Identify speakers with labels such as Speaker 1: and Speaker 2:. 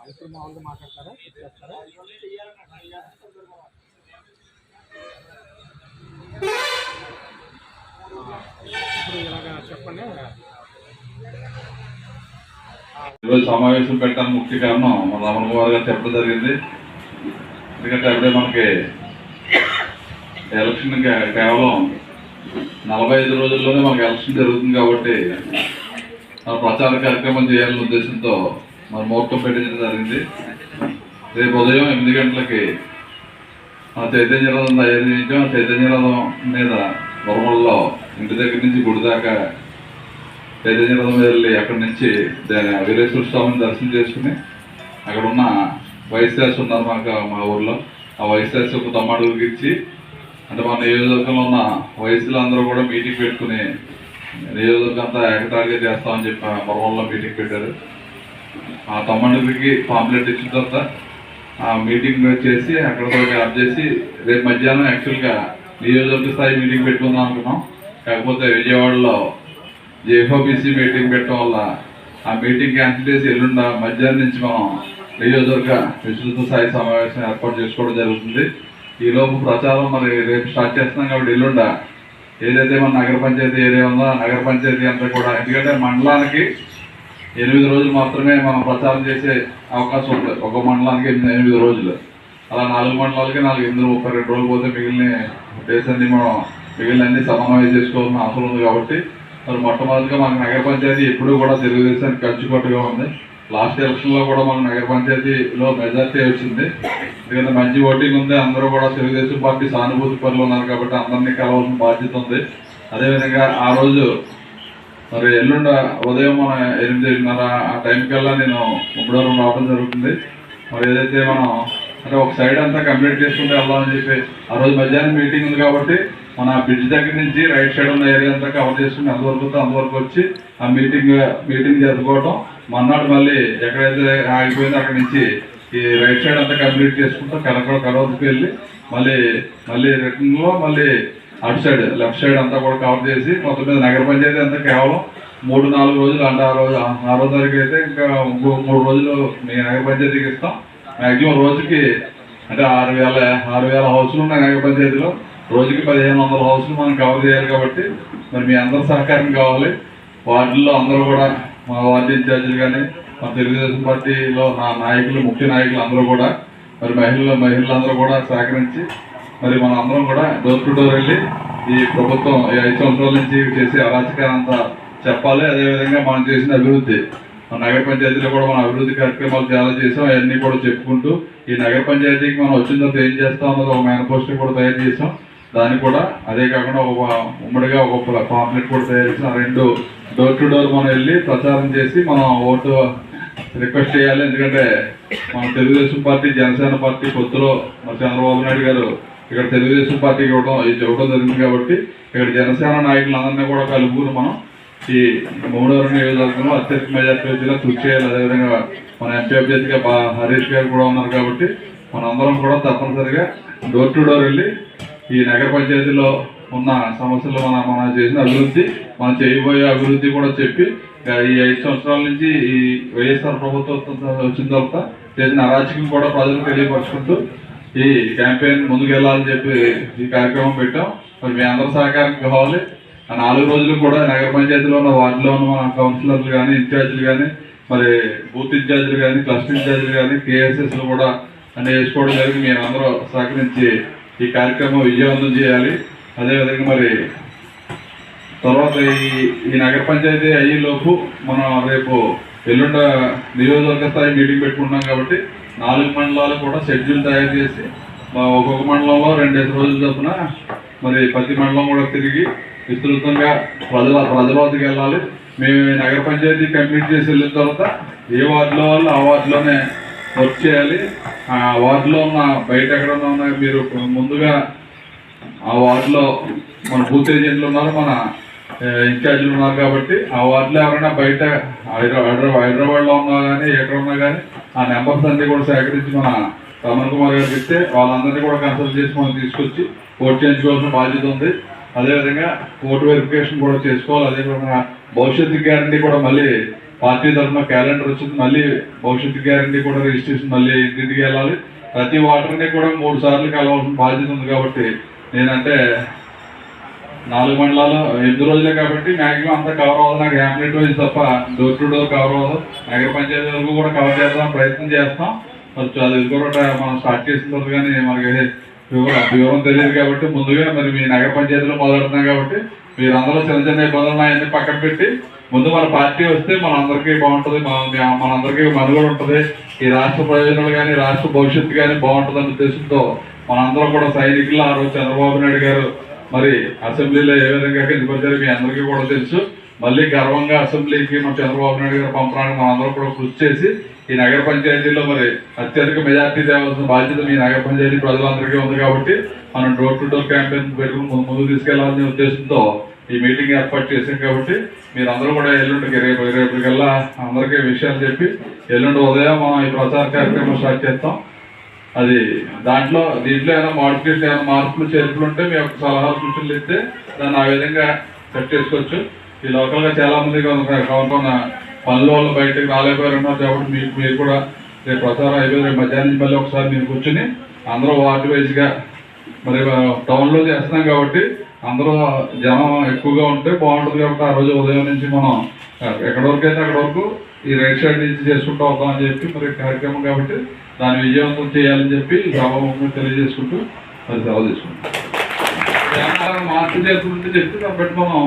Speaker 1: ఇప్పుడు మామూలుగా మాట్లాడతారా చేస్తారా? ఇప్పుడు ఇలాగా చెప్పండి.
Speaker 2: ఈరోజు సమావేశం పెట్టడానికి ముఖ్య కారణం మన రమణ కుమార్ గారు చెప్పడం జరిగింది. ఎందుకంటే అప్పుడే మనకి ఎలక్షన్ కేవలం 45 రోజుల్లోనే మనకి ఎలక్షన్ జరుగుతుంది కాబట్టి మన ప్రచార కార్యక్రమం చేయాలనే ఉద్దేశంతో మన ముహూర్తం పెట్టించడం జరిగింది. రేపు ఉదయం 8 గంటలకి మన చైతన్య రథం తయారు చేయించాం. చైతన్య రథం మీద వరమల్లో ఇంటి దగ్గర నుంచి గుడి దాకా చైతన్య రథం వెళ్ళి అక్కడి నుంచి వీరేశ్వర స్వామిని దర్శనం చేసుకుని అక్కడ ఉన్న వైశాస్ ఉన్నారు మా ఊర్లో. ఆ వైశాస్ ఒక తమ్మాడుగురికి ఇచ్చి, అంటే మన నియోజకవర్గంలో ఉన్న వయసులందరూ కూడా మీటింగ్ పెట్టుకుని నియోజకవర్గం అంతా ఏకతాటిగా చేస్తామని చెప్పి వరమల్లో మీటింగ్ పెట్టారు. ఆ తమ్మాడుగురికి పాంప్లెట్ ఇచ్చిన తర్వాత ఆ మీటింగ్ చేసి అక్కడతో క్యాప్ చేసి రేపు మధ్యాహ్నం యాక్చువల్గా నియోజకవర్గ స్థాయి మీటింగ్ పెట్టుకుందాం అనుకున్నాం. కాకపోతే విజయవాడలో జేఎఫ్ఓబీసీ మీటింగ్ పెట్టడం వల్ల ఆ మీటింగ్ క్యాన్సిల్ చేసి ఎల్లుండ మధ్యాహ్నం నుంచి మనం నియోజకవర్గ విస్తృత స్థాయి సమావేశం ఏర్పాటు చేసుకోవడం జరుగుతుంది. ఈలోపు ప్రచారం మరి రేపు స్టార్ట్ చేస్తున్నాం కాబట్టి ఎల్లుండ ఏదైతే మన నగర పంచాయతీ ఏరియా ఉందో నగర పంచాయతీ అంతా కూడా, ఎందుకంటే మండలానికి 8 రోజులు మాత్రమే మనం ప్రచారం చేసే అవకాశం ఉంటుంది. ఒక మండలానికి 8 రోజులు, అలా 4 మండలాలకి 32 రోజులు పోతే మిగిలిన డేస్ అన్ని మనం మిగిలిన సమన్వయం చేసుకోవాల్సిన అవసరం ఉంది. కాబట్టి మరి మొట్టమొదటిగా మనకు నగర పంచాయతీ ఎప్పుడూ కూడా తెలుగుదేశానికి ఖర్చుకట్టుగా ఉంది. లాస్ట్ ఎలక్షన్లో కూడా మనకు నగర పంచాయతీలో మెజార్టీ వచ్చింది. ఎందుకంటే మంచి ఓటింగ్ ఉంది. అందరూ కూడా తెలుగుదేశం పార్టీ సానుభూతి పనులు ఉన్నారు కాబట్టి అందరినీ కలవాల్సిన బాధ్యత ఉంది. అదేవిధంగా ఆ రోజు మరి ఎల్లుండ ఉదయం మన 8:30 ఆ టైం కల్లా నేను ముమ్మడవరం రావడం జరుగుతుంది. మరి ఏదైతే మనం అంటే ఒక సైడ్ అంతా కంప్లీట్ చేసుకుంటే వెళ్దామని చెప్పి ఆ రోజు మధ్యాహ్నం మీటింగ్ ఉంది కాబట్టి మన బ్రిడ్జ్ దగ్గర నుంచి రైట్ సైడ్ ఉన్న ఏరియా అంతా కవర్ చేసుకుని అంతవరకు వచ్చి ఆ మీటింగ్ జరుపుకోవటం. మన్నాడు మళ్ళీ ఎక్కడైతే ఆగిపోయిందో అక్కడి నుంచి ఈ రైట్ సైడ్ అంతా కంప్లీట్ చేసుకుంటాం. కడవకి వెళ్ళి మళ్ళీ రిటర్న్లో మళ్ళీ అటు సైడ్ లెఫ్ట్ సైడ్ అంతా కూడా కవర్ చేసి మొత్తం మీద నగర పంచాయతీ అంతా కేవలం 3-4 రోజులు, అంటే 6వ తారీఖు అయితే ఇంకా 3 రోజులు మీ నగర పంచాయతీకి ఇస్తాం. మ్యాక్సిమం రోజుకి అంటే 6,000 హౌస్లు ఉన్నాయి నగర పంచాయతీలో. రోజుకి 1,500 హౌస్లు మనం కవర్ చేయాలి. కాబట్టి మరి మీ అందరి సహకారం కావాలి. వార్డుల్లో అందరూ కూడా మా వార్డు ఇన్ఛార్జీలు కానీ మన తెలుగుదేశం పార్టీలో నా నాయకులు, ముఖ్య నాయకులు అందరూ కూడా మరి మహిళలందరూ కూడా సహకరించి మరి మన అందరం కూడా డోర్ టు డోర్ వెళ్ళి ఈ ప్రభుత్వం 5 సంవత్సరాల నుంచి చేసే అరాచకాన్ని అంతా చెప్పాలి. అదేవిధంగా మనం చేసిన అభివృద్ధి, మన నగర పంచాయతీలో కూడా మన అభివృద్ధి కార్యక్రమాలు చాలా చేసాం. అవన్నీ కూడా చెప్పుకుంటూ ఈ నగర పంచాయతీకి మనం వచ్చిన తర్వాత ఏం చేస్తాం అన్నది ఒక మేనిఫెస్టో కూడా తయారు చేసాం. దాన్ని కూడా అదే కాకుండా ఉమ్మడిగా ఒక పాంప్లెట్ కూడా తయారు చేసాం. 2 డోర్ టు డోర్ మనం వెళ్ళి ప్రచారం చేసి మనం ఓటు రిక్వెస్ట్ చేయాలి. ఎందుకంటే మన తెలుగుదేశం పార్టీ జనసేన పార్టీ పొత్తులో మన చంద్రబాబు నాయుడు గారు ఇక్కడ తెలుగుదేశం పార్టీకి ఇవ్వడం జరిగింది. కాబట్టి ఇక్కడ జనసేన నాయకులందరినీ కూడా కలుపుకుని మనం ఈ మూడవరం నియోజకవర్గంలో అత్యధిక మెజార్టీ వచ్చేలా కృషి చేయాలి. అదేవిధంగా మన ఎంపీ అభ్యర్థిగా హరీష్ గారు కూడా ఉన్నారు. కాబట్టి మనందరం కూడా తప్పనిసరిగా డోర్ టు డోర్ వెళ్ళి ఈ నగర పంచాయతీలో ఉన్న సమస్యలు మనం చేసిన అభివృద్ధి, మనం చేయబోయే అభివృద్ధి కూడా చెప్పి ఈ 5 సంవత్సరాల నుంచి ఈ వైఎస్ఆర్ ప్రభుత్వం వచ్చిన తర్వాత చేసిన అరాచకం కూడా ప్రజలకు తెలియపరుచుకుంటూ ఈ క్యాంపెయిన్ ముందుకు వెళ్ళాలని చెప్పి ఈ కార్యక్రమం పెట్టాం. మరి మీ అందరి సహకారం కావాలి. ఆ 4 రోజులు కూడా నగర పంచాయతీలో ఉన్న వార్డులో ఉన్న మన కౌన్సిలర్లు కానీ, ఇన్ఛార్జీలు కానీ, మరి బూత్ ఇన్ఛార్జీలు కానీ, క్లస్టర్ ఇన్ఛార్జీలు కానీ, కేఎస్ఎస్లు కూడా అన్నీ వేసుకోవడం జరిగింది. మీరు అందరూ సహకరించి ఈ కార్యక్రమం విజయవంతం చేయాలి. అదేవిధంగా మరి తర్వాత ఈ నగర పంచాయతీ అయ్యేలోపు మనం రేపు ఎల్లుండ నియోజకవర్గ స్థాయి మీటింగ్ పెట్టుకుంటున్నాం. కాబట్టి 4 మండలాలు కూడా షెడ్యూల్ తయారు చేసి ఒక్కొక్క మండలంలో 2 రోజుల చొప్పున మరి ప్రతి మండలం కూడా తిరిగి విస్తృతంగా ప్రజల వద్దకు వెళ్ళాలి. మేము నగర పంచాయతీ కంప్లీట్ చేసి వెళ్ళిన తర్వాత ఏ వార్డులో వాళ్ళు ఆ వార్డులోనే వర్క్ చేయాలి. ఆ వార్డులో ఉన్న బయట ఎక్కడన్నా ఉన్నా మీరు ముందుగా ఆ వార్డులో మన బూత్ ఏజెంట్లు ఉన్నారు, మన ఇన్ఛార్జీలు ఉన్నారు. కాబట్టి ఆ వార్డులో ఎవరైనా బయట హైదరాబాద్లో ఉన్నా కానీ ఎక్కడ ఉన్నా కానీ ఆ నెంబర్స్ అన్ని కూడా సేకరించి మన రమణ కుమార్ గారికి ఇస్తే వాళ్ళందరినీ కూడా కన్సల్ట్ చేసి మనం తీసుకొచ్చి ఓటు చేయించుకోవాల్సిన బాధ్యత ఉంది. అదేవిధంగా ఓటు వెరిఫికేషన్ కూడా చేసుకోవాలి. అదేవిధంగా భవిష్యత్తు గ్యారంటీ కూడా మళ్ళీ పార్టీ తరఫున క్యాలెండర్ వచ్చింది. మళ్ళీ భవిష్యత్తు గ్యారంటీ కూడా రిజిస్ట్రేషన్ మళ్ళీ ఇంటింటికి వెళ్ళాలి. ప్రతి ఓటర్ని కూడా 3 సార్లు కలవాల్సిన బాధ్యత ఉంది. కాబట్టి నేనంటే 4 మండలాలు 8 రోజులే కాబట్టి మ్యాక్సిమం అంతా కవర్ అవ్వదు. నాకు హ్యామ్లెట్ వైజ్ తప్ప డోర్ టు డోర్ కవర్ అవ్వదు. నగర పంచాయతీ వరకు కూడా కవర్ చేద్దాం ప్రయత్నం చేస్తాం. మరి అది కూడా మనం స్టార్ట్ చేసిన తర్వాత కానీ మనకి వివరం తెలియదు కాబట్టి ముందుగా మరి మీ నగర పంచాయతీలో మొదలెడుతున్నాం కాబట్టి మీరందరూ చిన్న చిన్న ఇబ్బందులు అవన్నీ పక్కన పెట్టి ముందు మన పార్టీ వస్తే మనందరికీ బాగుంటుంది, మనందరికీ మనుగడ ఉంటుంది. ఈ రాష్ట్ర ప్రయోజనాలు కానీ రాష్ట్ర భవిష్యత్తు కానీ బాగుంటుందన్న ఉద్దేశంతో మనందరం కూడా సైనికులు ఆ రోజు చంద్రబాబు నాయుడు గారు మరి అసెంబ్లీలో ఏ విధంగా కిందపరిచారో మీ అందరికీ కూడా తెలుసు. మళ్ళీ గర్వంగా అసెంబ్లీకి మన చంద్రబాబు నాయుడు గారు పంపడానికి మనందరం కూడా కృషి చేసి ఈ నగర పంచాయతీలో మరి అత్యధిక మెజార్టీ తేవాల్సిన బాధ్యత మీ నగర పంచాయతీ ప్రజలందరికీ ఉంది. కాబట్టి మనం డోర్ టు డోర్ క్యాంపెయిన్ పెట్టుకుని ముందుకు తీసుకెళ్లాలనే ఉద్దేశంతో ఈ మీటింగ్ ఏర్పాటు చేశాం. కాబట్టి మీరందరూ కూడా ఎల్లుండికి రేపటికల్లా అందరికీ విషయాలు చెప్పి ఎల్లుండి ఉదయం మనం ఈ ప్రచార కార్యక్రమం స్టార్ట్ చేస్తాం. అది దీంట్లో ఏమైనా మోడిఫికేషన్ ఏమైనా మార్పులు చేర్పులు ఉంటే మీ యొక్క సలహాలు సూచనలు ఇస్తే దాన్ని ఆ విధంగా సెట్ చేసుకోవచ్చు. ఈ లోకల్గా చాలా మంది కావాలన్న పనుల వల్ల బయటకు రాలేకపోయారన్నారు కాబట్టి మీరు కూడా రేపు ప్రచారం అయిపోయి రేపు మధ్యాహ్నం మళ్ళీ ఒకసారి మీరు కూర్చుని అందరూ వార్డు వైజ్గా మరి టౌన్లో చేస్తున్నాం కాబట్టి అందరూ జనం ఎక్కువగా ఉంటే బాగుంటుంది. కాబట్టి ఆ రోజు ఉదయం నుంచి మనం ఎక్కడి వరకు అయితే అక్కడి వరకు ఈ రైట్ సైడ్ నుంచి చేసుకుంటూ అవుతామని చెప్పి మరి కార్యక్రమం కాబట్టి దాన్ని విజయవంతం చేయాలని చెప్పి సభాముఖంగా తెలియజేసుకుంటూ మరి సెలవు తీసుకుంటాం. మార్పు చేస్తుంటే చెప్తే దాన్ని బట్టి మనం